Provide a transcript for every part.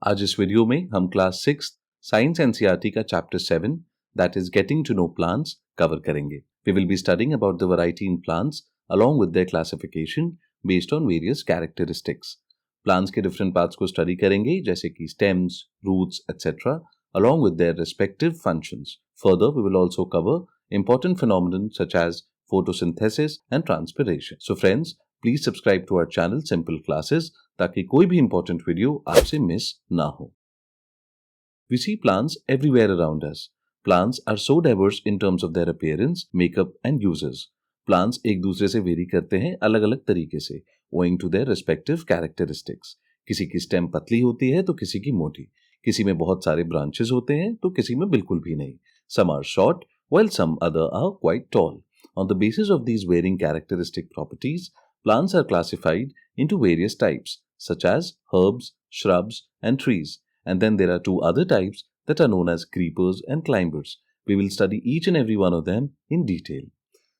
आज इस वीडियो में हम क्लास 6 साइंस एनसीईआरटी का chapter 7 that is getting to know plants cover करेंगे। We will be studying about the variety in plants along with their classification based on various characteristics. Plants के different parts को study करेंगे जैसे कि stems, roots etc. along with their respective functions. Further, we will also cover important phenomena such as photosynthesis and transpiration. So friends, please subscribe to our channel Simple Classes ताकि कोई भी important video आपसे miss ना हो। We see plants everywhere around us. Plants are so diverse in terms of their appearance, makeup and uses. Plants एक दूसरे से very करते हैं अलग अलग तरीके से owing to their respective characteristics. किसी की स्टेम पतली होती है तो किसी की मोटी, किसी में बहुत सारे ब्रांचेस होते हैं तो किसी में बिल्कुल भी नहीं. Some are short while some other are quite tall. On the basis of these varying characteristic properties, plants are classified into various types such as herbs, shrubs and trees. And then there are two other types that are known as creepers and climbers. We will study each and every one of them in detail.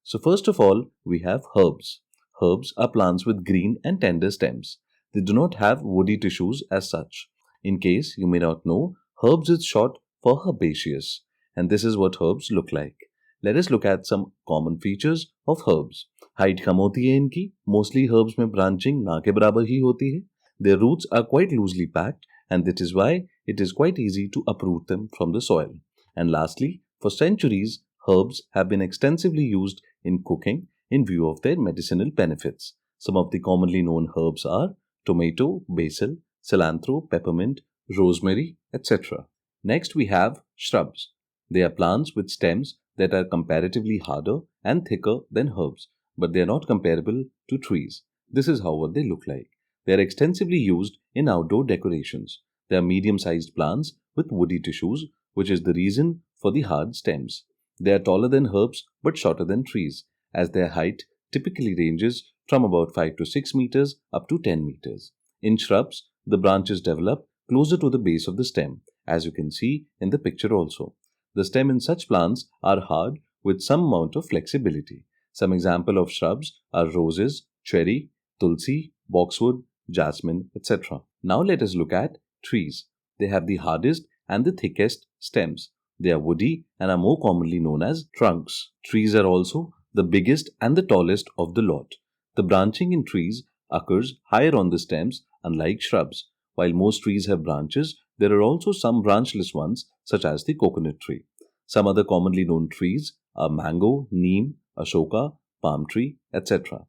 So first of all, we have herbs. Herbs are plants with green and tender stems. They do not have woody tissues as such. In case you may not know, herbs is short for herbaceous. And this is what herbs look like. Let us look at some common features of herbs. Height कम होती है इनकी, mostly herbs में branching ना के बराबर ही होती है. Their roots are quite loosely packed and that is why it is quite easy to uproot them from the soil. And lastly, for centuries, herbs have been extensively used in cooking in view of their medicinal benefits. Some of the commonly known herbs are tomato, basil, cilantro, peppermint, rosemary, etc. Next we have shrubs. They are plants with stems that are comparatively harder and thicker than herbs, but they are not comparable to trees. This is how they look like. They are extensively used in outdoor decorations. They are medium-sized plants with woody tissues, which is the reason for the hard stems. They are taller than herbs but shorter than trees, as their height typically ranges from about 5 to 6 meters up to 10 meters. In shrubs, the branches develop closer to the base of the stem, as you can see in the picture also. The stem in such plants are hard with some amount of flexibility. Some example of shrubs are roses, cherry, tulsi, boxwood, jasmine, etc. Now let us look at trees. They have the hardest and the thickest stems. They are woody and are more commonly known as trunks. Trees are also the biggest and the tallest of the lot. The branching in trees occurs higher on the stems unlike shrubs. While most trees have branches, there are also some branchless ones such as the coconut tree. Some other commonly known trees are mango, neem, ashoka, palm tree, etc.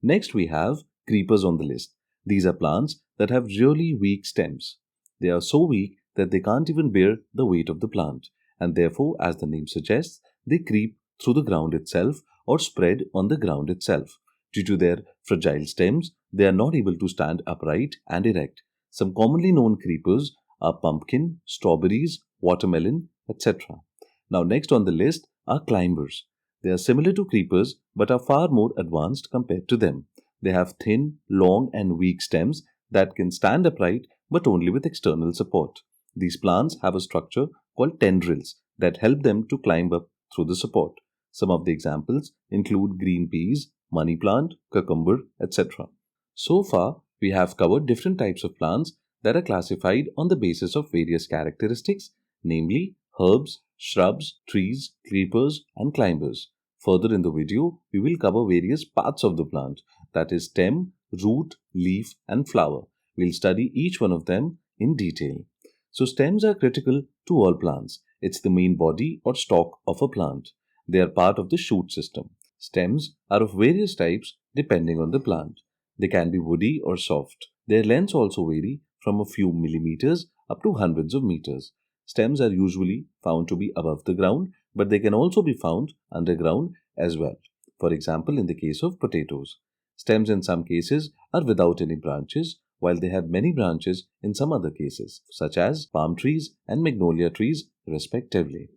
Next we have creepers on the list. These are plants that have really weak stems. They are so weak that they can't even bear the weight of the plant, and therefore, as the name suggests, they creep through the ground itself or spread on the ground itself. Due to their fragile stems, they are not able to stand upright and erect. Some commonly known creepers are pumpkin, strawberries, watermelon, etc. Now next on the list are climbers. They are similar to creepers but are far more advanced compared to them. They have thin, long and weak stems that can stand upright but only with external support. These plants have a structure called tendrils that help them to climb up through the support. Some of the examples include green peas, money plant, cucumber, etc. So far, we have covered different types of plants that are classified on the basis of various characteristics, namely herbs, shrubs, trees, creepers and climbers. Further in the video, we will cover various parts of the plant, that is stem, root, leaf and flower. We'll study each one of them in detail. So stems are critical to all plants. It's the main body or stalk of a plant. They are part of the shoot system. Stems are of various types depending on the plant. They can be woody or soft. Their lengths also vary from a few millimeters up to hundreds of meters. Stems are usually found to be above the ground, but they can also be found underground as well. For example, in the case of potatoes. Stems in some cases are without any branches, while they have many branches in some other cases, such as palm trees and magnolia trees, respectively.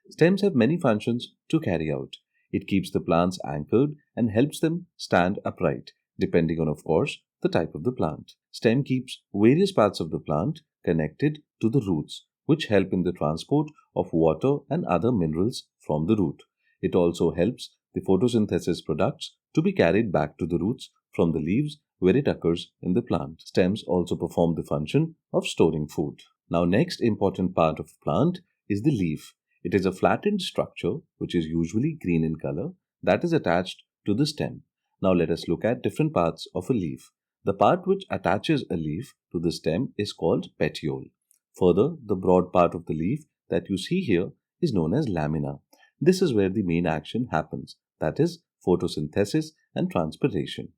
Stems have many functions to carry out. It keeps the plants anchored and helps them stand upright, depending on, of course, the type of the plant. Stem keeps various parts of the plant connected to the roots, which help in the transport of water and other minerals from the root. It also helps the photosynthesis products to be carried back to the roots from the leaves where it occurs in the plant. Stems also perform the function of storing food. Now, next important part of a plant is the leaf. It is a flattened structure which is usually green in color that is attached to the stem. Now, let us look at different parts of a leaf. The part which attaches a leaf to the stem is called petiole. Further, the broad part of the leaf that you see here is known as lamina. This is where the main action happens, that is, photosynthesis and transpiration.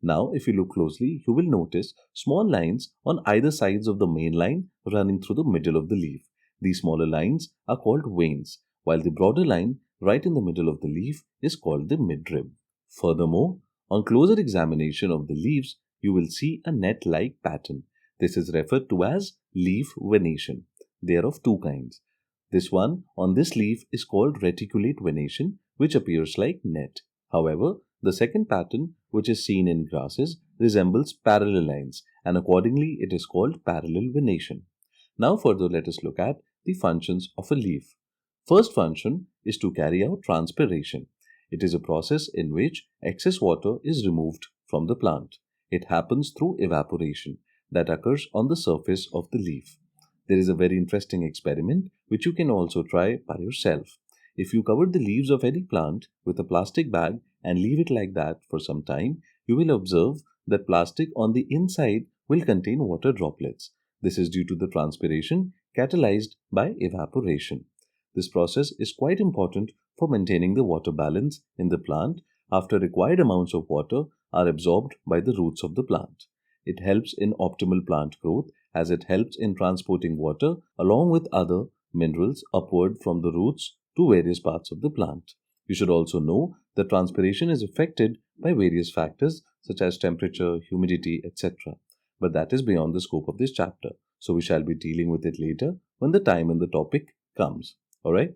Now, if you look closely, you will notice small lines on either sides of the main line running through the middle of the leaf. These smaller lines are called veins, while the broader line right in the middle of the leaf is called the midrib. Furthermore, on closer examination of the leaves, you will see a net-like pattern. This is referred to as leaf venation. They are of two kinds. This one on this leaf is called reticulate venation, which appears like net. However, the second pattern, which is seen in grasses, resembles parallel lines, and accordingly it is called parallel venation. Now further, let us look at the functions of a leaf. First function is to carry out transpiration. It is a process in which excess water is removed from the plant. It happens through evaporation that occurs on the surface of the leaf. There is a very interesting experiment which you can also try by yourself. If you cover the leaves of any plant with a plastic bag and leave it like that for some time, you will observe that plastic on the inside will contain water droplets. This is due to the transpiration catalyzed by evaporation. This process is quite important for maintaining the water balance in the plant after required amounts of water are absorbed by the roots of the plant. It helps in optimal plant growth as it helps in transporting water along with other minerals upward from the roots to various parts of the plant. You should also know that transpiration is affected by various factors such as temperature, humidity, etc. But that is beyond the scope of this chapter, so we shall be dealing with it later when the time and the topic comes. Alright?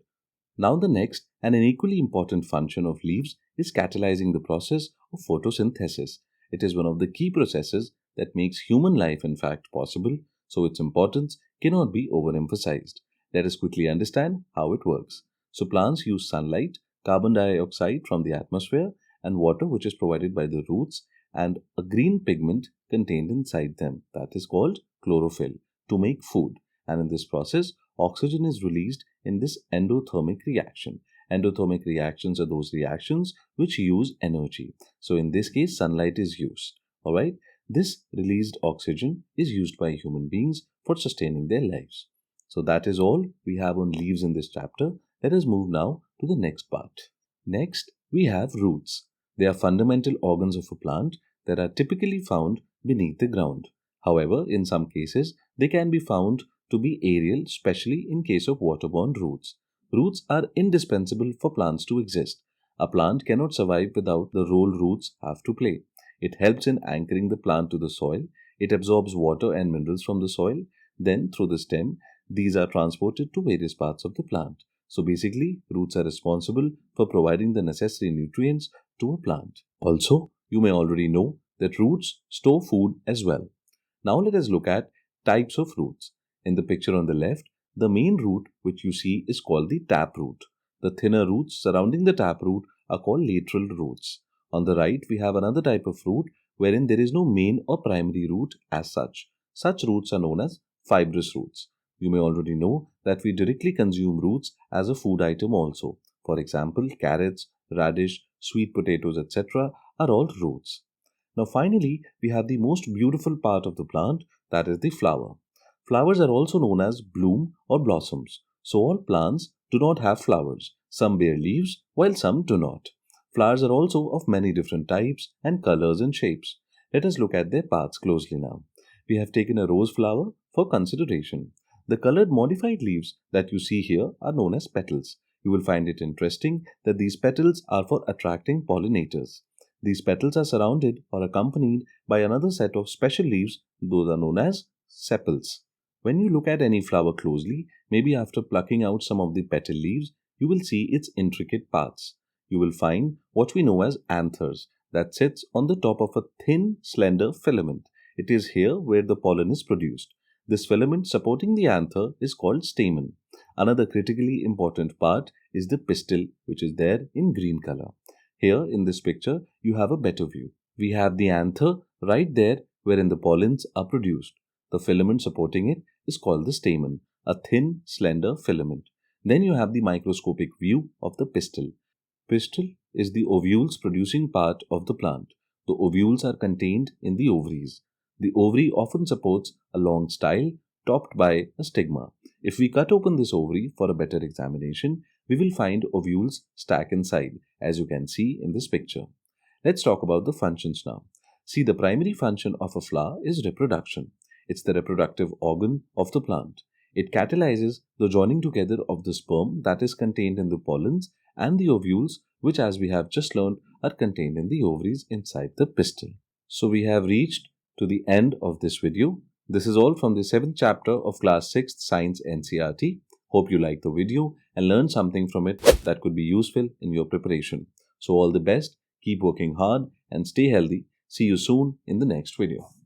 Now the next and an equally important function of leaves is catalyzing the process of photosynthesis. It is one of the key processes that makes human life in fact possible, so its importance cannot be overemphasized. Let us quickly understand how it works. So plants use sunlight, carbon dioxide from the atmosphere, and water which is provided by the roots, and a green pigment contained inside them, that is called chlorophyll, to make food. And in this process, oxygen is released in this endothermic reaction. Endothermic reactions are those reactions which use energy. So in this case, sunlight is used. Alright, this released oxygen is used by human beings for sustaining their lives. So that is all we have on leaves in this chapter. Let us move now to the next part. Next, we have roots. They are fundamental organs of a plant that are typically found beneath the ground. However, in some cases, they can be found to be aerial, especially in case of waterborne roots. Roots are indispensable for plants to exist. A plant cannot survive without the role roots have to play. It helps in anchoring the plant to the soil. It absorbs water and minerals from the soil. Then, through the stem, these are transported to various parts of the plant. So basically, roots are responsible for providing the necessary nutrients to a plant. Also, you may already know that roots store food as well. Now let us look at types of roots. In the picture on the left, the main root which you see is called the taproot. The thinner roots surrounding the taproot are called lateral roots. On the right, we have another type of root wherein there is no main or primary root as such. Such roots are known as fibrous roots. You may already know that we directly consume roots as a food item also. For example, carrots, radish, sweet potatoes, etc. are all roots. Now finally, we have the most beautiful part of the plant, that is the flower. Flowers are also known as bloom or blossoms. So all plants do not have flowers. Some bear leaves while some do not. Flowers are also of many different types and colors and shapes. Let us look at their parts closely now. We have taken a rose flower for consideration. The colored modified leaves that you see here are known as petals. You will find it interesting that these petals are for attracting pollinators. These petals are surrounded or accompanied by another set of special leaves. Those are known as sepals. When you look at any flower closely, maybe after plucking out some of the petal leaves, you will see its intricate parts. You will find what we know as anthers that sits on the top of a thin, slender filament. It is here where the pollen is produced. This filament supporting the anther is called stamen. Another critically important part is the pistil, which is there in green color. Here in this picture, you have a better view. We have the anther right there wherein the pollens are produced. The filament supporting it is called the stamen, a thin, slender filament. Then you have the microscopic view of the pistil. Pistil is the ovules producing part of the plant. The ovules are contained in the ovaries. The ovary often supports a long style topped by a stigma. If we cut open this ovary for a better examination, we will find ovules stacked inside, as you can see in this picture. Let's talk about the functions now. See, the primary function of a flower is reproduction. It's the reproductive organ of the plant. It catalyzes the joining together of the sperm that is contained in the pollens and the ovules, which, as we have just learned, are contained in the ovaries inside the pistil. So we have reached to the end of this video. This is all from the 7th chapter of class 6th Science NCERT. Hope you liked the video and learned something from it that could be useful in your preparation. So all the best, keep working hard and stay healthy. See you soon in the next video.